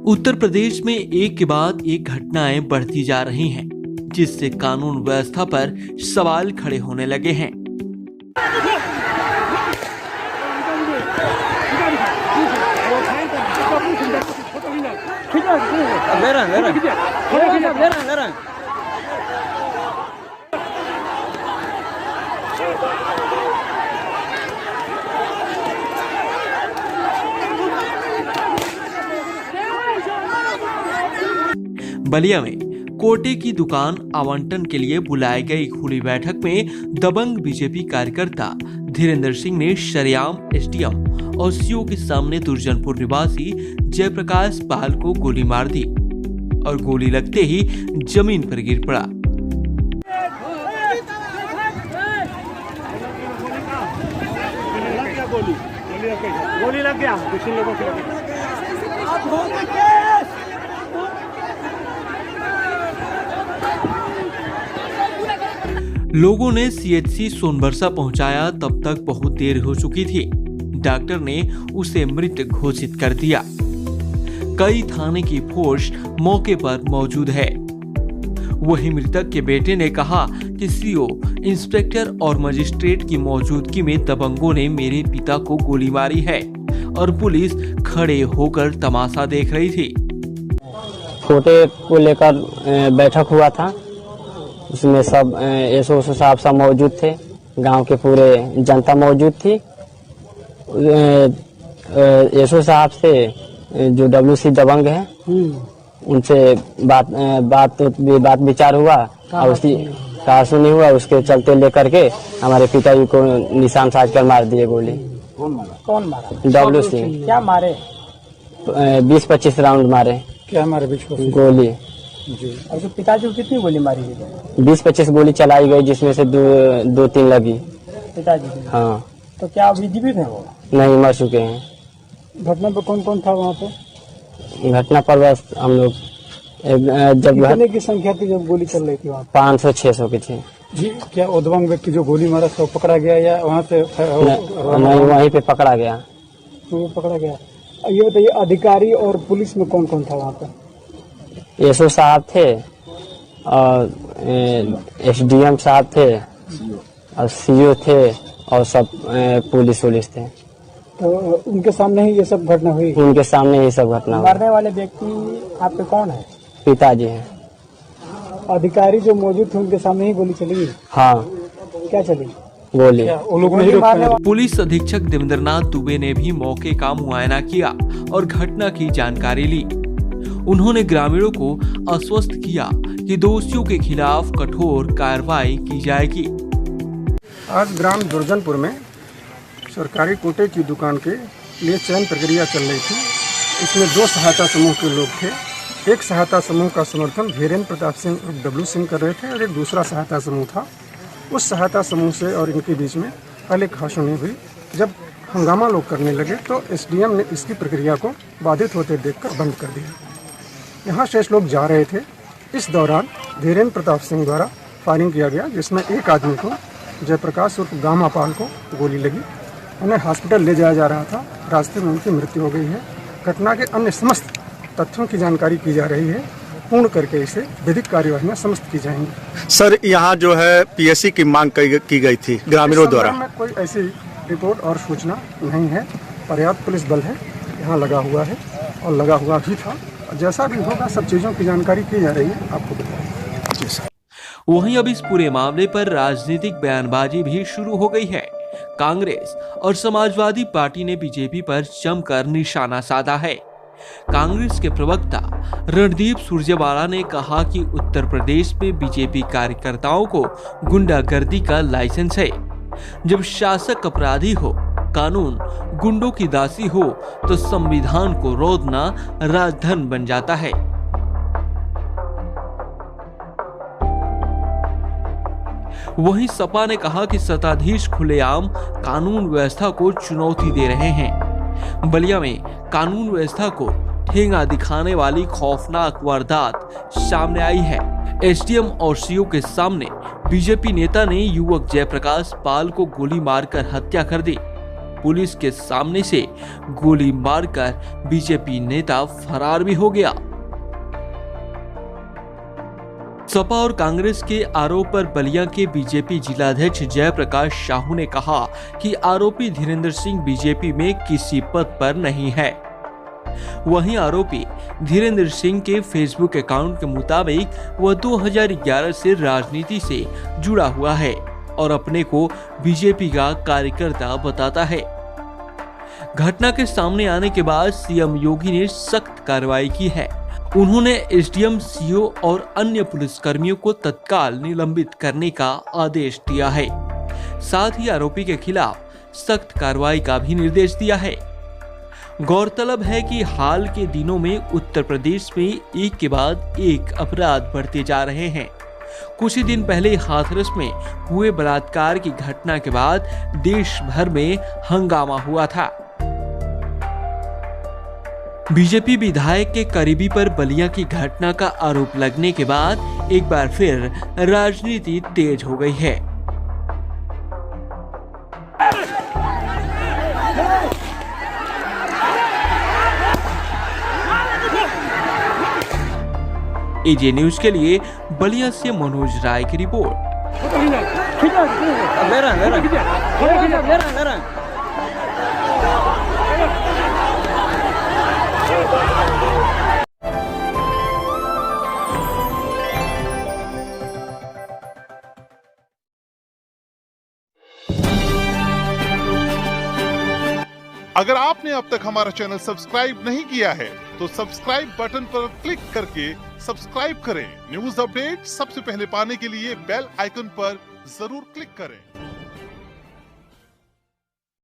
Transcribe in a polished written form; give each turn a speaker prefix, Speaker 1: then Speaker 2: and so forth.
Speaker 1: उत्तर प्रदेश में एक के बाद एक घटनाएं बढ़ती जा रही हैं, जिससे कानून व्यवस्था पर सवाल खड़े होने लगे हैं। बलिया में कोटे की दुकान आवंटन के लिए बुलाए गई खुली बैठक में दबंग बीजेपी कार्यकर्ता धीरेन्द्र सिंह ने शरेआम एसडीएम और सीओ के सामने दुर्जनपुर निवासी जयप्रकाश पाल को गोली मार दी और गोली लगते ही जमीन पर गिर पड़ा।
Speaker 2: गोली लग गया किसी लोगों के।
Speaker 1: लोगों ने सीएचसी सोनबरसा पहुंचाया, तब तक बहुत देर हो चुकी थी। डॉक्टर ने उसे मृत घोषित कर दिया। कई थाने की फोर्स मौके पर मौजूद है। वहीं मृतक के बेटे ने कहा कि सीओ, इंस्पेक्टर और मजिस्ट्रेट की मौजूदगी में दबंगों ने मेरे पिता को गोली मारी है और पुलिस खड़े होकर तमाशा देख रही थी।
Speaker 3: कोटे को लेकर बैठक हुआ था, उसमें सब एसओ साहब सब मौजूद थे, गांव के पूरे जनता मौजूद थी। एसओ साहब से जो डब्ल्यूसी दबंग है उनसे बात विचार हुआ और उसकी कहा सुनी हुआ, उसके चलते लेकर के हमारे पिताजी को निशान साध कर मार दिए गोली।
Speaker 2: कौन मारा?
Speaker 3: डब्ल्यूसी।
Speaker 2: क्या मारे?
Speaker 3: 20-25 राउंड मारे।
Speaker 2: क्या मारे? 20
Speaker 3: गोली
Speaker 2: जी। और तो पिताजी को कितनी गोली मारी गई?
Speaker 3: 20-25 गोली चलाई गई, जिसमें से दो तीन लगी
Speaker 2: पिताजी की।
Speaker 3: हाँ।
Speaker 2: तो क्या अभी जीवित है वो?
Speaker 3: नहीं, मर चुके हैं।
Speaker 2: घटना पर कौन कौन था वहाँ पे?
Speaker 3: घटना पर बस हम लोग जब
Speaker 2: कितने की संख्या थी जब गोली चल रही थी वहाँ?
Speaker 3: 500-600 की थी
Speaker 2: जी। क्या उद्वंग व्यक्ति जो गोली मारा तो पकड़ा गया या वहाँ से?
Speaker 3: नहीं, वहीं पे पकड़ा गया।
Speaker 2: तो वो पकड़ा गया। ये बताइए, अधिकारी और पुलिस में कौन कौन था वहाँ पे?
Speaker 3: एसओ साहब थे और एसडीएम साहब थे और सीओ थे और सब पुलिस थे।
Speaker 2: तो उनके सामने ही ये सब घटना हुई?
Speaker 3: उनके सामने ही सब घटना हुई।
Speaker 2: मारने वाले व्यक्ति आपके कौन है?
Speaker 3: पिताजी हैं।
Speaker 2: अधिकारी जो मौजूद थे उनके सामने ही गोली चली?
Speaker 3: हाँ।
Speaker 2: क्या चली
Speaker 3: गोली?
Speaker 2: वो लोग नहीं रोकते।
Speaker 1: पुलिस अधीक्षक देवेंद्रनाथ दुबे ने भी मौके का मुआयना किया और घटना की जानकारी ली। उन्होंने ग्रामीणों को आश्वस्त किया कि दोषियों के खिलाफ कठोर कार्रवाई की जाएगी।
Speaker 4: आज ग्राम दुर्जनपुर में सरकारी कोटे की दुकान के लिए चयन प्रक्रिया चल रही थी। इसमें 2 सहायता समूह के लोग थे। एक सहायता समूह का समर्थन धीरेन्द्र प्रताप सिंह डब्ल्यू सिंह कर रहे थे और एक दूसरा सहायता समूह था। उस सहायता समूह से और इनके बीच में पहले कहासुनी हुई। जब हंगामा लोग करने लगे तो एसडीएम ने इसकी प्रक्रिया को बाधित होते देखकर बंद कर दिया। यहाँ शेष लोग जा रहे थे। इस दौरान धीरेन्द्र प्रताप सिंह द्वारा फायरिंग किया गया, जिसमें एक आदमी को, जयप्रकाश उर्फ गामा पाल को गोली लगी। उन्हें हॉस्पिटल ले जाया जा रहा था। रास्ते में उनकी मृत्यु हो गई है। घटना के अन्य समस्त तथ्यों की जानकारी की जा रही है। पूर्ण करके इसे विधिक कार्यवाही समस्त की जाएंगी।
Speaker 5: सर, यहाँ जो है पीएससी की मांग की गई थी ग्रामीणों द्वारा।
Speaker 4: में कोई ऐसी रिपोर्ट और सूचना नहीं है। पर्याप्त पुलिस बल है यहाँ लगा हुआ है और लगा हुआ भी था। जैसा भी होगा सब चीजों की जानकारी की जा रही है, आपको बताएंगे।
Speaker 1: वहीं अब इस पूरे मामले पर राजनीतिक बयानबाजी भी शुरू हो गई है। कांग्रेस और समाजवादी पार्टी ने बीजेपी पर जमकर निशाना साधा है। कांग्रेस के प्रवक्ता रणदीप सुरजेवाला ने कहा कि उत्तर प्रदेश में बीजेपी कार्यकर्ताओं को गुंडागर्दी का लाइसेंस है। जब शासक अपराधी हो, कानून गुंडों की दासी हो, तो संविधान को रोदना राजधर्म बन जाता है। वहीं सपा ने कहा कि सत्ताधीश खुलेआम कानून व्यवस्था को चुनौती दे रहे हैं। बलिया में कानून व्यवस्था को ठेंगा दिखाने वाली खौफनाक वारदात सामने आई है। एसडीएम और सीओ के सामने बीजेपी नेता ने युवक जयप्रकाश पाल को गोली मारकर हत्या कर दी। पुलिस के सामने से गोली मारकर बीजेपी नेता फरार भी हो गया। सपा और कांग्रेस के आरोप पर बलिया के बीजेपी जिलाध्यक्ष जयप्रकाश साहू ने कहा कि आरोपी धीरेन्द्र सिंह बीजेपी में किसी पद पर नहीं है। वहीं आरोपी धीरेन्द्र सिंह के फेसबुक अकाउंट के मुताबिक वह 2011 से राजनीति से जुड़ा हुआ है और अपने को बीजेपी का कार्यकर्ता बताता है। घटना के सामने आने के बाद सीएम योगी ने सख्त कार्रवाई की है। उन्होंने एसडीएम, सीओ और अन्य पुलिसकर्मियों को तत्काल निलंबित करने का आदेश दिया है। साथ ही आरोपी के खिलाफ सख्त कार्रवाई का भी निर्देश दिया है। गौरतलब है कि हाल के दिनों में उत्तर प्रदेश में एक के बाद एक अपराध बढ़ते जा रहे हैं। कुछ ही दिन पहले हाथरस में हुए बलात्कार की घटना के बाद देश भर में हंगामा हुआ था। बीजेपी विधायक के करीबी पर बलिया की घटना का आरोप लगने के बाद एक बार फिर राजनीति तेज हो गई है। एजे न्यूज के लिए बलिया से मनोज राय की रिपोर्ट।
Speaker 6: अगर आपने अब तक हमारा चैनल सब्सक्राइब नहीं किया है तो सब्सक्राइब बटन पर क्लिक करके सब्सक्राइब करें। न्यूज अपडेट सबसे पहले पाने के लिए बेल आइकन पर जरूर क्लिक करें।